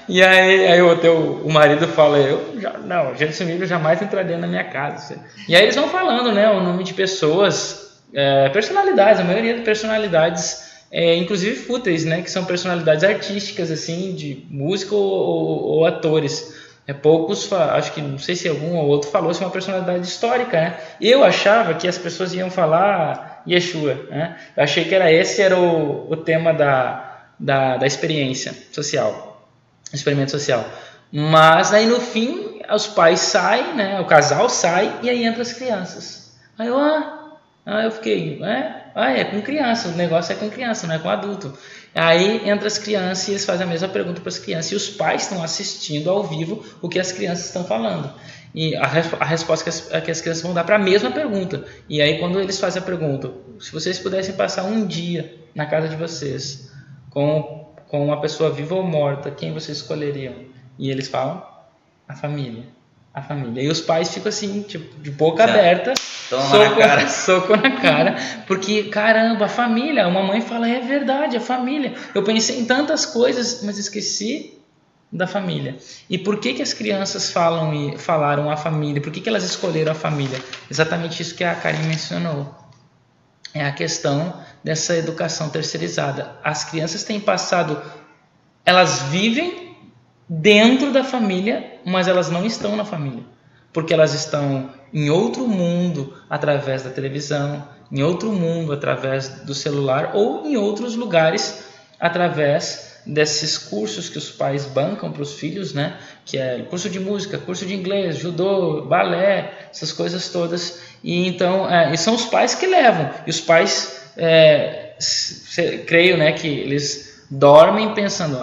E aí o marido fala, Justin Bieber jamais entraria na minha casa. E aí eles vão falando, né? O nome de pessoas, personalidades, a maioria de personalidades, inclusive fúteis, né? Que são personalidades artísticas, assim, de música ou atores. Poucos, acho que não sei se algum ou outro falou se uma personalidade histórica, né? Eu achava que as pessoas iam falar Yeshua, né? Eu achei que esse era o tema da experiência social, experimento social. Mas aí no fim os pais saem, né? O casal sai e aí entram as crianças. Aí eu fiquei, é com criança, o negócio é com criança, não é com adulto. Aí entra as crianças e eles fazem a mesma pergunta para as crianças e os pais estão assistindo ao vivo o que as crianças estão falando. E a resposta que as crianças vão dar para a mesma pergunta. E aí quando eles fazem a pergunta, se vocês pudessem passar um dia na casa de vocês com uma pessoa viva ou morta, quem vocês escolheriam? E eles falam, a família. E os pais ficam assim, tipo, de boca aberta, soco na cara, porque caramba, a família, uma mãe fala, é verdade, a família. Eu pensei em tantas coisas, mas esqueci da família. E por que as crianças falaram a família? Por que elas escolheram a família? Exatamente isso que a Karen mencionou. É a questão dessa educação terceirizada. As crianças têm passado, elas vivem dentro da família, mas elas não estão na família, porque elas estão em outro mundo através da televisão, em outro mundo através do celular ou em outros lugares através desses cursos que os pais bancam para os filhos, né? Que é curso de música, curso de inglês, judô, balé, essas coisas todas. E então, e são os pais que levam. E os pais, creio, né, que eles dormem pensando,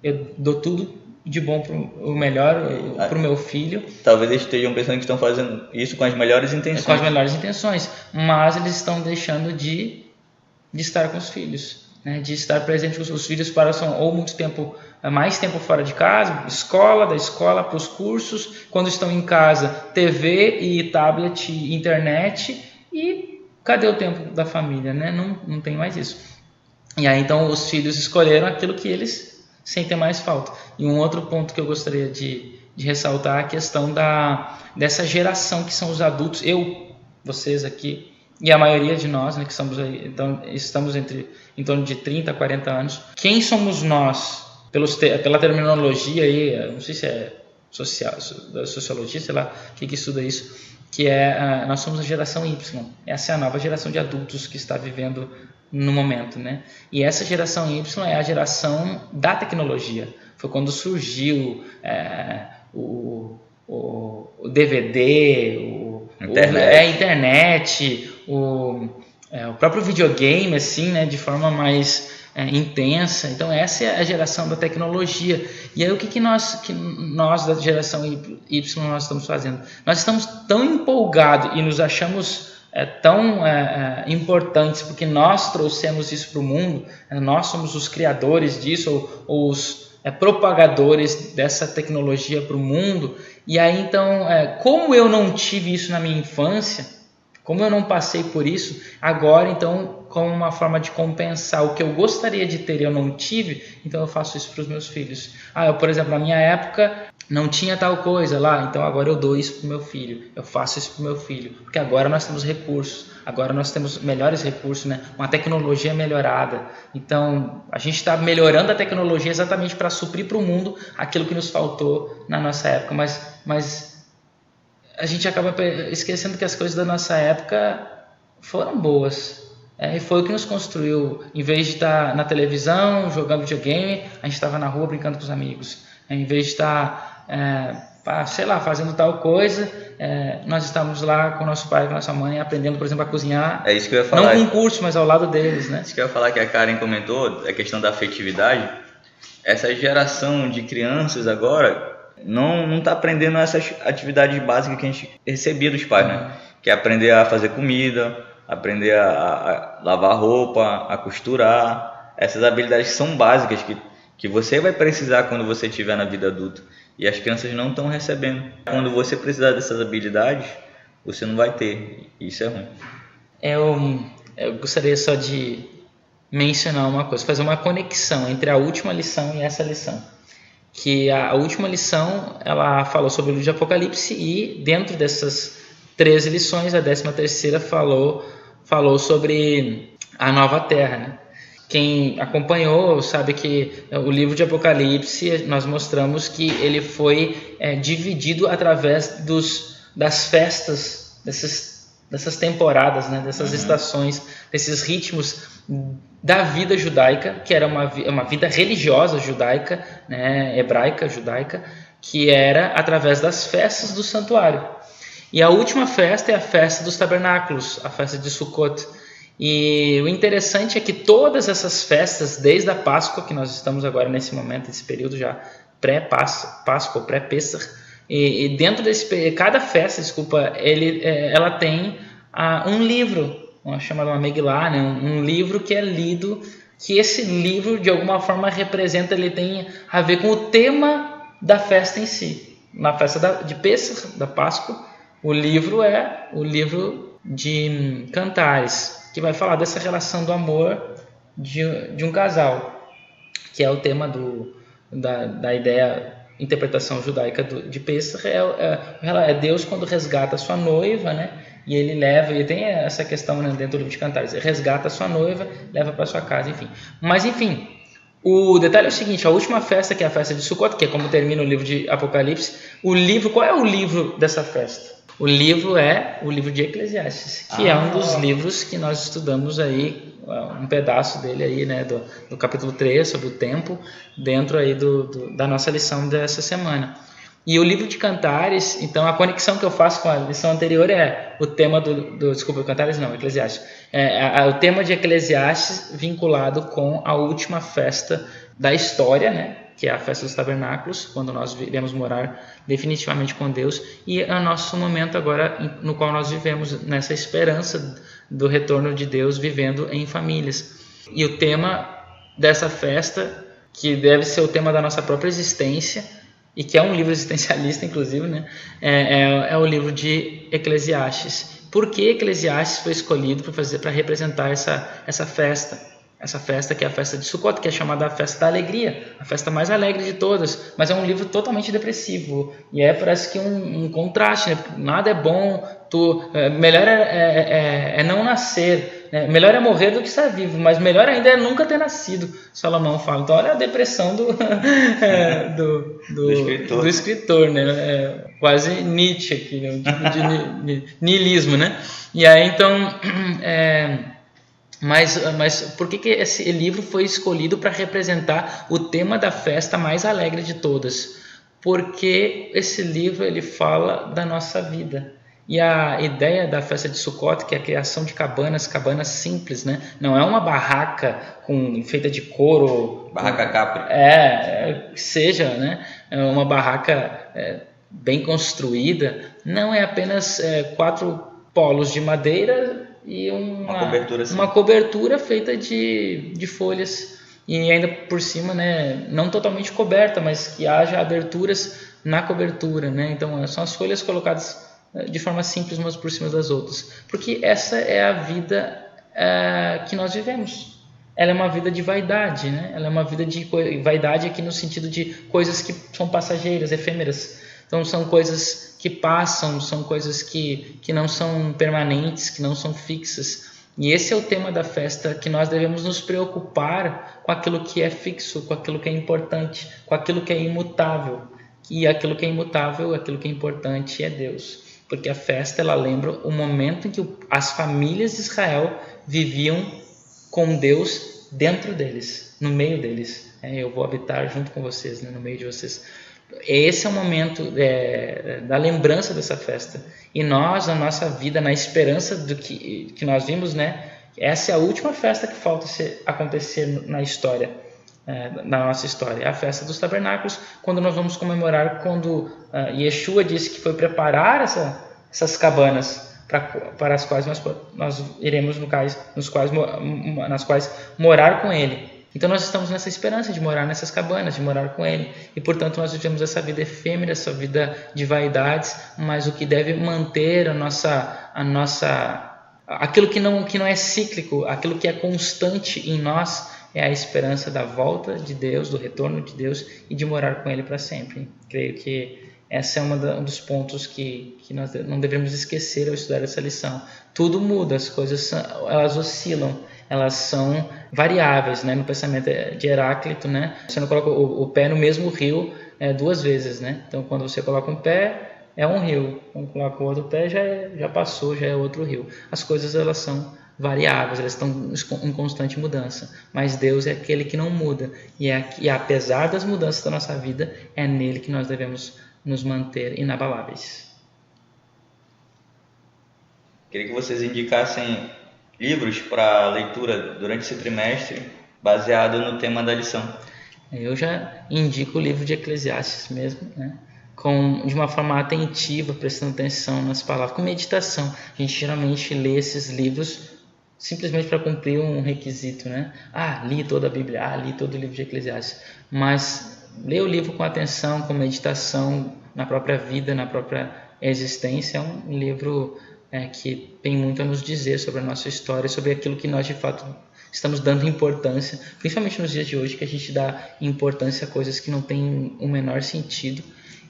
eu dou tudo de bom o melhor para o meu filho. Talvez eles estejam pensando que estão fazendo isso com as melhores intenções. Com as melhores intenções, mas eles estão deixando de estar com os filhos, né? De estar presente com os filhos passam ou muito tempo, mais tempo fora de casa, da escola para os cursos, quando estão em casa, TV e tablet, internet, e cadê o tempo da família, né? Não tem mais isso. E aí então os filhos escolheram aquilo que eles sentem mais falta. E um outro ponto que eu gostaria de ressaltar é a questão dessa geração que são os adultos, vocês aqui, e a maioria de nós, né, que estamos em torno de 30 a 40 anos. Quem somos nós? Pela terminologia aí, não sei se é sociologia, sei lá, que estuda isso, que nós somos a geração Y. Essa é a nova geração de adultos que está vivendo no momento, né? E essa geração Y é a geração da tecnologia. Foi quando surgiu o DVD, internet, o próprio videogame, assim, né, de forma mais intensa. Então essa é a geração da tecnologia. E aí o que nós da geração Y nós estamos fazendo? Nós estamos tão empolgados e nos achamos tão importantes porque nós trouxemos isso para o mundo, nós somos os criadores disso, ou os propagadores dessa tecnologia para o mundo. E aí então, como eu não tive isso na minha infância, como eu não passei por isso, agora então, como uma forma de compensar o que eu gostaria de ter e eu não tive, então eu faço isso para os meus filhos. Por exemplo, na minha época não tinha tal coisa lá, então agora eu dou isso para o meu filho, eu faço isso para o meu filho, porque agora nós temos recursos, agora nós temos melhores recursos, né? Uma tecnologia melhorada. Então a gente está melhorando a tecnologia exatamente para suprir para o mundo aquilo que nos faltou na nossa época, mas a gente acaba esquecendo que as coisas da nossa época foram boas. E foi o que nos construiu. Em vez de estar na televisão, jogando videogame, a gente estava na rua brincando com os amigos. Em vez de estar, fazendo tal coisa, nós estávamos lá com o nosso pai, com a nossa mãe, aprendendo, por exemplo, a cozinhar. É isso que eu ia falar. Não com curso, mas ao lado deles, né? Isso que eu ia falar, que a Karen comentou, a questão da afetividade. Essa geração de crianças agora não está aprendendo essas atividades básicas que a gente recebia dos pais, né? Que é aprender a fazer comida, aprender a lavar roupa, a costurar. Essas habilidades são básicas que você vai precisar quando você estiver na vida adulta. E as crianças não estão recebendo. Quando você precisar dessas habilidades, você não vai ter. Isso é ruim. Eu gostaria só de mencionar uma coisa, fazer uma conexão entre a última lição e essa lição. Que a última lição, ela falou sobre o livro de Apocalipse, e dentro dessas 13 lições, a 13ª falou sobre a nova terra, né? Quem acompanhou sabe que o livro de Apocalipse, nós mostramos que ele foi dividido através das festas, dessas temporadas, né? Dessas estações, desses ritmos da vida judaica, que era uma vida religiosa judaica, né? Hebraica, judaica, que era através das festas do santuário. E a última festa é a festa dos tabernáculos, a festa de Sukkot. E o interessante é que todas essas festas, desde a Páscoa, que nós estamos agora nesse momento, nesse período já pré-Páscoa, pré-Pessach, e dentro cada festa, ela tem um livro, chamado uma Megillah, né? Um livro que é lido, que esse livro de alguma forma representa, ele tem a ver com o tema da festa em si. Na festa de Pessach, da Páscoa, o livro é o livro de Cantares, que vai falar dessa relação do amor de um casal, que é o tema da ideia, interpretação judaica de Pessach, é Deus quando resgata a sua noiva, né? E ele leva, e tem essa questão, né, dentro do livro de Cantares, ele resgata a sua noiva, leva para sua casa, enfim. Mas enfim, o detalhe é o seguinte: a última festa, que é a festa de Sukkot, que é como termina o livro de Apocalipse, qual é o livro dessa festa? O livro é o livro de Eclesiastes, que é um dos livros que nós estudamos aí, um pedaço dele aí, né, do capítulo 3, sobre o tempo, dentro aí da nossa lição dessa semana. E o livro de Cantares, então a conexão que eu faço com a lição anterior é o tema Eclesiastes. O tema de Eclesiastes vinculado com a última festa da história, né? Que é a festa dos tabernáculos, quando nós iremos morar definitivamente com Deus, e é o nosso momento agora no qual nós vivemos nessa esperança do retorno de Deus, vivendo em famílias. E o tema dessa festa, que deve ser o tema da nossa própria existência, e que é um livro existencialista, inclusive, né? É o livro de Eclesiastes. Por que Eclesiastes foi escolhido para representar essa festa? Essa festa que é a festa de Sukkot, que é chamada a festa da alegria, a festa mais alegre de todas, mas é um livro totalmente depressivo, e parece que um contraste, né? Nada é bom, melhor é não nascer, né? Melhor é morrer do que estar vivo, mas melhor ainda é nunca ter nascido, Salomão fala. Então olha a depressão do escritor, né? Quase Nietzsche aqui, né? de niilismo, né? E aí então Mas por que esse livro foi escolhido para representar o tema da festa mais alegre de todas? Porque esse livro ele fala da nossa vida. E a ideia da festa de Sukkot, que é a criação de cabanas simples, né? Não é uma barraca feita de couro. Barraca Capri. Seja, né? Uma barraca bem construída. Não é apenas 4 polos de madeira e uma cobertura feita de folhas. E ainda por cima, né? Não totalmente coberta, mas que haja aberturas na cobertura, né? Então são as folhas colocadas de forma simples umas por cima das outras, porque essa é a vida que nós vivemos. Ela é uma vida de vaidade, né? Ela é uma vida de vaidade aqui no sentido de coisas que são passageiras, efêmeras. Então são coisas que passam, são coisas que não são permanentes, que não são fixas. E esse é o tema da festa, que nós devemos nos preocupar com aquilo que é fixo, com aquilo que é importante, com aquilo que é imutável. E aquilo que é imutável, aquilo que é importante é Deus. Porque a festa, ela lembra o momento em que as famílias de Israel viviam com Deus dentro deles, no meio deles. Eu vou habitar junto com vocês, né, no meio de vocês. Esse é o momento da lembrança dessa festa. E nós, na nossa vida, na esperança do que nós vimos, né, essa é a última festa que falta acontecer na história. Na nossa história, é a festa dos tabernáculos, quando nós vamos comemorar quando Yeshua disse que foi preparar essas cabanas para as quais nós iremos nas quais morar com ele. Então nós estamos nessa esperança de morar nessas cabanas, de morar com ele, e portanto nós vivemos essa vida efêmera, essa vida de vaidades, mas o que deve manter aquilo que não é cíclico, aquilo que é constante em nós, é a esperança da volta de Deus, do retorno de Deus e de morar com Ele para sempre. Creio que esse é um dos pontos que nós não devemos esquecer ao estudar essa lição. Tudo muda, as coisas elas oscilam, elas são variáveis, né? No pensamento de Heráclito, né? Você não coloca o pé no mesmo rio 2 vezes, né? Então, quando você coloca um pé, é um rio. Quando coloca o outro pé, já passou, já é outro rio. As coisas, elas são variáveis, elas estão em constante mudança, mas Deus é aquele que não muda, e apesar das mudanças da nossa vida, é nele que nós devemos nos manter inabaláveis. Queria que vocês indicassem livros para leitura durante esse trimestre, baseado no tema da lição. Eu já indico o livro de Eclesiastes mesmo, né? De uma forma atentiva, prestando atenção nas palavras, com meditação. A gente geralmente lê esses livros simplesmente para cumprir um requisito, né? Li toda a Bíblia, li todo o livro de Eclesiastes. Mas ler o livro com atenção, com meditação na própria vida, na própria existência, é um livro que tem muito a nos dizer sobre a nossa história, sobre aquilo que nós de fato estamos dando importância, principalmente nos dias de hoje, que a gente dá importância a coisas que não têm o menor sentido,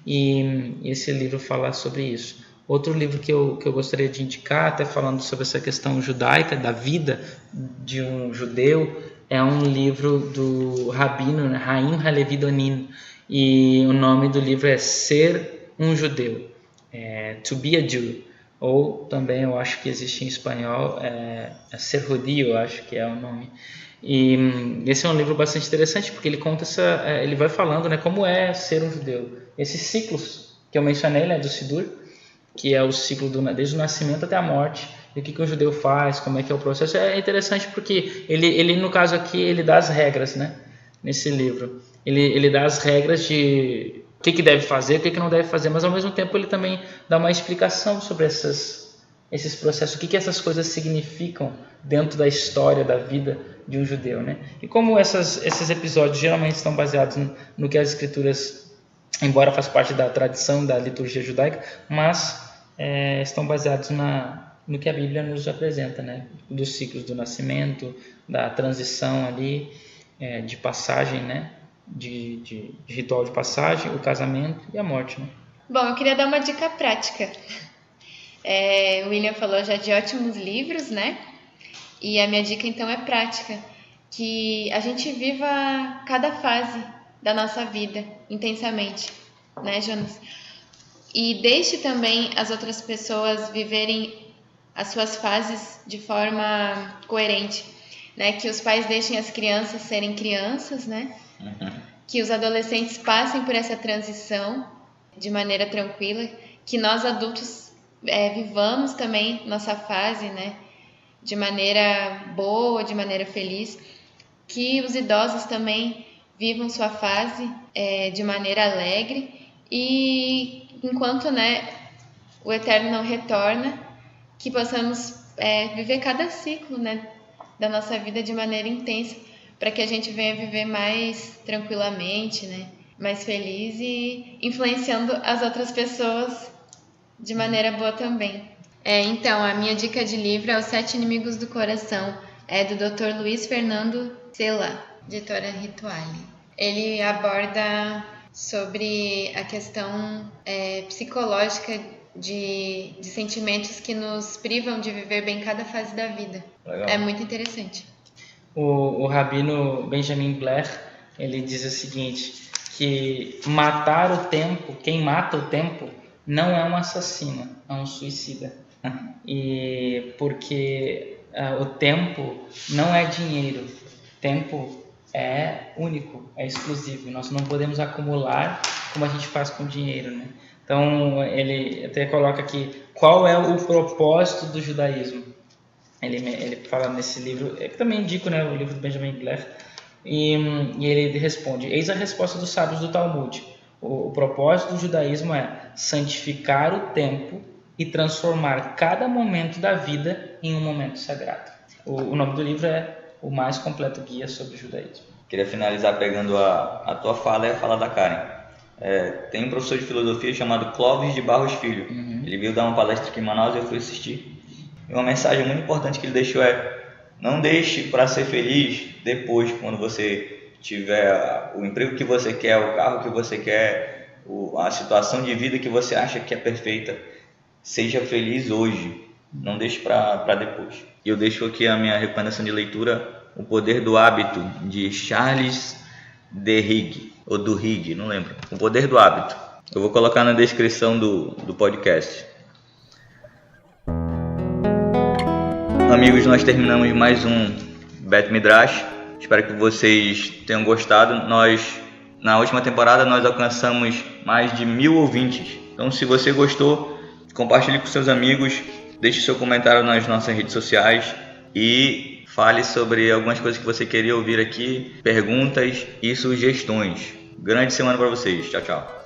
e esse livro fala sobre isso. Outro livro que eu gostaria de indicar, até falando sobre essa questão judaica, da vida de um judeu, é um livro do rabino, né, Haim Halevi Donin, e o nome do livro é Ser um Judeu, To Be a Jew, ou também eu acho que existe em espanhol, Ser Judío, eu acho que é o nome. E esse é um livro bastante interessante, porque ele conta ele vai falando, né, como é ser um judeu. Esses ciclos que eu mencionei, né, do Sidur, que é o ciclo desde o nascimento até a morte, e o que o judeu faz, como é que é o processo. É interessante porque ele no caso aqui, ele dá as regras, né, nesse livro. Ele dá as regras de o que deve fazer, o que não deve fazer, mas ao mesmo tempo ele também dá uma explicação sobre esses processos, o que essas coisas significam dentro da história, da vida de um judeu, né? E como esses episódios geralmente estão baseados no que as escrituras, embora faça parte da tradição da liturgia judaica, mas estão baseados no que a Bíblia nos apresenta, né? Dos ciclos do nascimento, da transição ali, de passagem, né? De ritual de passagem, o casamento e a morte, né? Bom, eu queria dar uma dica prática. O William falou já de ótimos livros, né? E a minha dica então é prática, que a gente viva cada fase da nossa vida intensamente, né, Jonas? E deixe também as outras pessoas viverem as suas fases de forma coerente, né? Que os pais deixem as crianças serem crianças, né? Que os adolescentes passem por essa transição de maneira tranquila, que nós adultos vivamos também nossa fase, né, de maneira boa, de maneira feliz, que os idosos também vivam sua fase de maneira alegre e enquanto, né, o Eterno não retorna, que possamos viver cada ciclo, né, da nossa vida de maneira intensa, para que a gente venha viver mais tranquilamente, né, mais feliz e influenciando as outras pessoas de maneira boa também. Então, a minha dica de livro é Os 7 Inimigos do Coração, do Dr. Luiz Fernando Cela, editora Rituale. Ele aborda sobre a questão psicológica de sentimentos que nos privam de viver bem cada fase da vida. Legal. É muito interessante. O rabino Benjamin Blair, ele diz o seguinte, que matar o tempo, quem mata o tempo, não é um assassino, é um suicida. E porque o tempo não é dinheiro, tempo é único, é exclusivo. Nós não podemos acumular como a gente faz com dinheiro, né? Então ele até coloca aqui qual é o propósito do judaísmo. Ele fala nesse livro, eu também indico, né, o livro do Benjamin Blair, e ele responde: eis a resposta dos sábios do Talmud. O propósito do judaísmo é santificar o tempo e transformar cada momento da vida em um momento sagrado. O nome do livro é O Mais Completo Guia sobre o Judaísmo. Queria finalizar pegando a tua fala e a fala da Karen. Tem um professor de filosofia chamado Clóvis de Barros Filho. Ele veio dar uma palestra aqui em Manaus e eu fui assistir. E uma mensagem muito importante que ele deixou não deixe para ser feliz depois, quando você tiver o emprego que você quer, o carro que você quer, a situação de vida que você acha que é perfeita. Seja feliz hoje, não deixe para depois. E eu deixo aqui a minha recomendação de leitura, O Poder do Hábito, de Charles Duhigg, ou Duhigg, não lembro. O Poder do Hábito. Eu vou colocar na descrição do podcast. Amigos, nós terminamos mais um Bet Midrash. Espero que vocês tenham gostado. Na última temporada, nós alcançamos mais de 1000 ouvintes. Então, se você gostou, compartilhe com seus amigos, deixe seu comentário nas nossas redes sociais e fale sobre algumas coisas que você queria ouvir aqui, perguntas e sugestões. Grande semana para vocês. Tchau, tchau.